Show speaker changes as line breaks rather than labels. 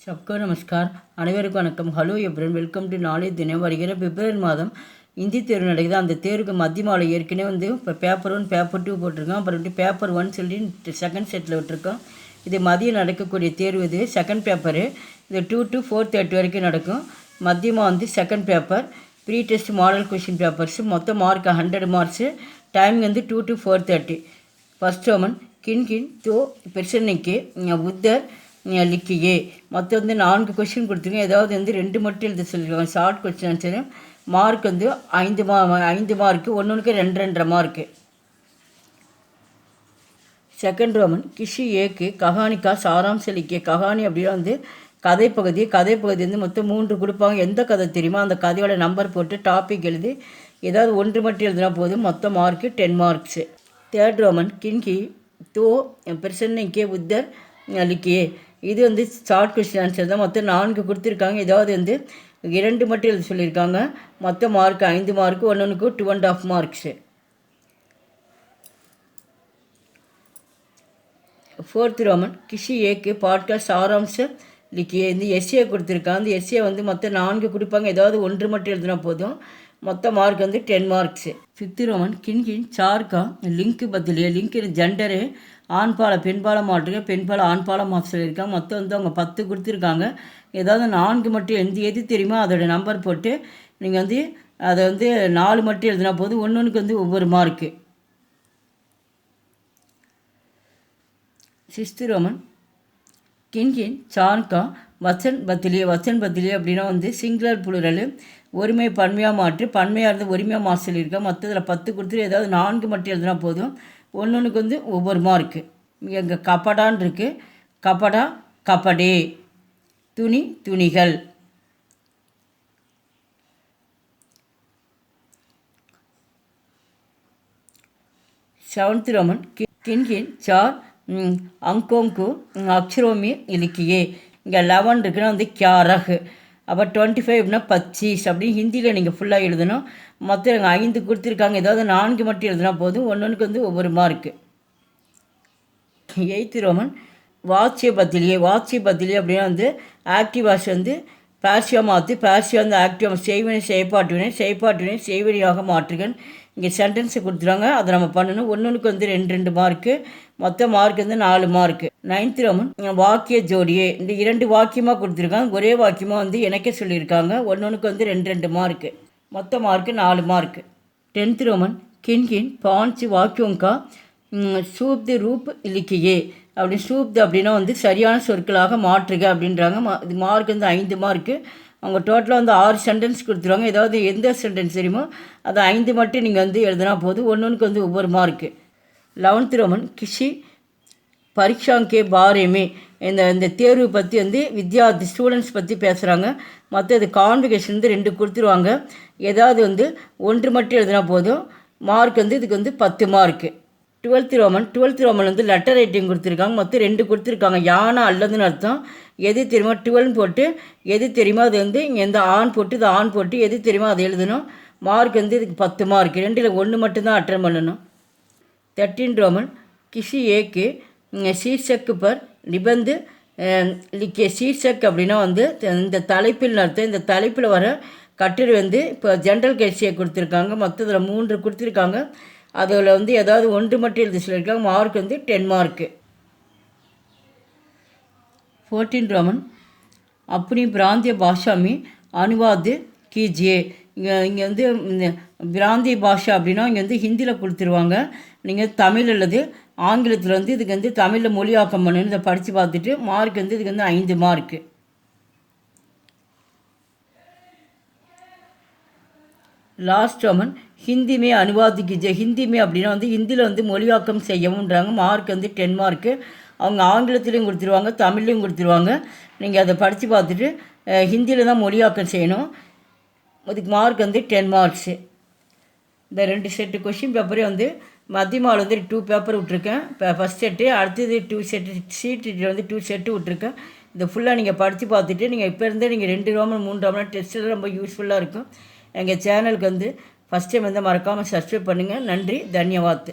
सबको नमस्कार அனைவருக்கும் வணக்கம். ஹலோ எப்ரன், வெல்கம் டு நாளை தினம். வருகிற பிப்ரவரி மாதம் இந்தி தேர்வு நடக்குது. அந்த தேர்வுக்கு மத்திய மாலை ஏற்கனவே இப்போ பேப்பர் 1 பேப்பர் 2 போட்டிருக்கோம். அப்புறம் பேப்பர் 1 சொல்லி செகண்ட் செட்டில் விட்டுருக்கோம். இது மதியம் நடக்கக்கூடிய தேர்வு. இது செகண்ட் பேப்பரு. இது 2 to 4:30 வரைக்கும் நடக்கும். மதியமாக second paper pre test model question papers. மொத்த mark 100 marks. Time 2 to 4:30. First Roman கின் தோ பிரச்சனைக்கு புத்தர் லிக்கியே. மொத்தம் 4 கொஸ்டின் கொடுத்துருங்க. ஏதாவது 2 மட்டும் எழுத சொல்லியிருக்காங்க. Short question answer. Mark 5 mark. ஒன்றுக்கு 2.5 மார்க்கு. செகண்ட் ரோமன் கிஷி ஏக்கு கஹானிக்கா சாராம்ச லிக்கிய. கஹானி அப்படின்னா கதைப்பகுதி மொத்தம் 3 கொடுப்பாங்க. எந்த கதை தெரியுமா அந்த கதையோட நம்பர் போட்டு டாபிக் எழுதி ஏதாவது 1 மட்டும் எழுதினா போதும். மொத்த மார்க்கு 10 மார்க்ஸு. தேர்ட் ரோமன் கின்கி தோ பிரசன்னைக்கே புத்தர் லிக்கியே. இது ஷார்ட் கொஸ்டின் ஆன்சர் தான். மொத்தம் 4 கொடுத்துருக்காங்க. ஏதாவது 2 மட்டும் எழுத சொல்லியிருக்காங்க. மொத்த மார்க் 5 மார்க்கு. ஒன்றுக்கு 2.5 மார்க்ஸு. ஃபோர்த் ரோமன் கிஷி ஏக்கு பாட்காஸ்ட் சாராம்ச லிக்கியே. எஸ்ஏ கொடுத்துருக்காங்க. அந்த எஸ்ஏ மொத்தம் 4 கொடுப்பாங்க. ஏதாவது 1 மட்டும் எழுதினா போதும். மொத்த மார்க் 10 மார்க்ஸு. ஃபிஃப்த் ரோமன் கின் சார்க்கா லிங்க் பதிலே. லிங்க் ஜெண்டரு ஆண்பாலை பெண்பாலை மாற்றுங்க. பெண்பாலை ஆண்பாலை மாற்ற சொல்லியிருக்காங்க. மொத்தம் அவங்க 10 கொடுத்துருக்காங்க. ஏதாவது 4 மட்டும் எது தெரியுமோ அதோட நம்பர் போட்டு நீங்கள் அதை 4 மட்டும் எழுதினா போதும். ஒன்றுக்கு ஒவ்வொரு மார்க்கு. சிக்ஸ்த் ரோமன் கின் சார்கா வச்சன் பத்திலியே. வச்சன் பத்திலியே அப்படின்னா சிங்குலர் புளுரல். ஒருமை பன்மையாக மாற்று. பன்மையாக இருந்து ஒருமையாக மாற்ற சொல்லியிருக்கேன். மொத்தத்தில் 10 கொடுத்துட்டு ஏதாவது 4 மட்டும் எழுதினா போதும். ஒன்றுக்கு ஒவ்வொரு மார்க்கு. இங்கே கப்படான் இருக்குது. கப்படா கப்படே. துணிகள். செவன்த் ரோமன் கின் சார் அங்கோங்கு அக்ஷரோமி இலக்கியே. இங்கே 11 இருக்குன்னா கியாரகு. அப்போ 25 அப்படின்னா 25 அப்படின்னு ஹிந்தியில் நீங்கள் ஃபுல்லாக எழுதணும். மொத்தம் 5 கொடுத்துருக்காங்க. ஏதாவது 4 மட்டும் எழுதினா போதும். ஒன்றுக்கு ஒவ்வொரு மார்க்கு. எய்த் ரோமன் வாட்சிய பதிலியே. அப்படின்னா ஆக்டிவ் வாஷ் பேர்சியாக மாற்று. பேர்சியாக ஆக்டிவ் செய்வினை செயற்பாட்டுவினை செய்வனியாக மாற்றுகன். இங்கே சென்டென்ஸை கொடுத்துருவாங்க. அதை நம்ம பண்ணணும். ஒன்றுக்கு 2 மார்க்கு. மொத்த மார்க் 4 மார்க்கு. நைன்த் ரோமன் வாக்கிய ஜோடியே. இந்த 2 வாக்கியமாக கொடுத்துருக்காங்க. ஒரே வாக்கியமாக இணைக்க சொல்லியிருக்காங்க. ஒன்றுக்கு 2 மார்க்கு. மொத்த மார்க்கு 4 மார்க்கு. 10th ரோமன் கின் பான்சி வாக்கியங்கா சூப்து ரூப் இலிக்கியே. அப்படி சூப்து அப்படின்னா சரியான சொற்களாக மாற்றுக அப்படின்றாங்க. இது மார்க் 5 மார்க்கு. அவங்க டோட்டலாக 6 சென்டென்ஸ் கொடுத்துருவாங்க. ஏதாவது எந்த சென்டென்ஸ் தெரியுமோ அது 5 மட்டும் நீங்கள் எழுதினா போதும். ஒன்றுக்கு ஒவ்வொரு மார்க்கு. 11th Roman கிஷி பரீட்சாங்கே பாரேமே. இந்த தேர்வு பற்றி வித்யார்த்தி ஸ்டூடெண்ட்ஸ் பற்றி பேசுகிறாங்க. மற்றது கான்வெகேஷன் 2 கொடுத்துருவாங்க. ஏதாவது 1 மட்டும் எழுதினா போதும். மார்க் இதுக்கு 10 mark. 12th Roman letter writing கொடுத்துருக்காங்க. மொத்தம் 2 கொடுத்துருக்காங்க. யானை அல்லதுன்னு அர்த்தம். எது தெரியுமா 12 போட்டு எது தெரியுமா அது இங்கே எந்த ஆண் போட்டு இது ஆண் போட்டு எது தெரியுமா அதை எழுதணும். மார்க் இதுக்கு 10 மார்க். 2ல் 1 மட்டும்தான் அட்டன் பண்ணணும். 13th ரோமன் கிஷி ஏக்கு சீர்ஷக்கு பர் நிபந்து லிக்கிய. சீர்ஷக் அப்படின்னா இந்த தலைப்பில் அர்த்தம். இந்த தலைப்பில் வர கட்டுரை இப்போ ஜென்ரல் கேசியை கொடுத்துருக்காங்க. மொத்தத்தில் 3 கொடுத்துருக்காங்க. அதில் ஏதாவது 1 மட்டும் எழுதி சொல்லியிருக்காங்க. Mark 10 mark. 14th ரோமன் அப்படி பிராந்திய பாஷாமி அனுவாது கீஜியே. இங்கே பிராந்திய பாஷா அப்படின்னா இங்கே ஹிந்தியில் கொடுத்துருவாங்க. நீங்கள் தமிழ் அல்லது ஆங்கிலத்தில் இதுக்கு தமிழில் மொழியாக்கம் பண்ணணும். இதை படித்து பார்த்துட்டு மார்க் இதுக்கு 5 மார்க்கு. லாஸ்ட் ரோமன் ஹிந்திமே அனுவாதிக்கு. ஹிந்திமே அப்படின்னா ஹிந்தியில் மொழியாக்கம் செய்யவும்ன்றாங்க. Mark 10 mark. அவங்க ஆங்கிலத்துலேயும் கொடுத்துருவாங்க, தமிழ்லையும் கொடுத்துருவாங்க. நீங்கள் அதை படித்து பார்த்துட்டு ஹிந்தியில் தான் மொழியாக்கம் செய்யணும். அதுக்கு மார்க் 10 மார்க்ஸு. இந்த 2 செட்டு கொஷின் பேப்பரே மத்தியமாவில் 2 பேப்பர் விட்ருக்கேன். இப்போ ஃபஸ்ட் செட்டு, அடுத்தது 2 செட்டு சீட்டு 2 செட்டு விட்ருக்கேன். இதை ஃபுல்லாக நீங்கள் படித்து பார்த்துட்டு நீங்கள் இப்போ இருந்தே நீங்கள் 2 ரோமன் 3 ரோமன் டெஸ்ட்டில் ரொம்ப யூஸ்ஃபுல்லாக இருக்கும். எங்கள் சேனலுக்கு ஃபஸ்ட் டைம் மறக்காமல் சப்ஸ்கிரைப் பண்ணுங்கள். நன்றி, தன்யவாத்.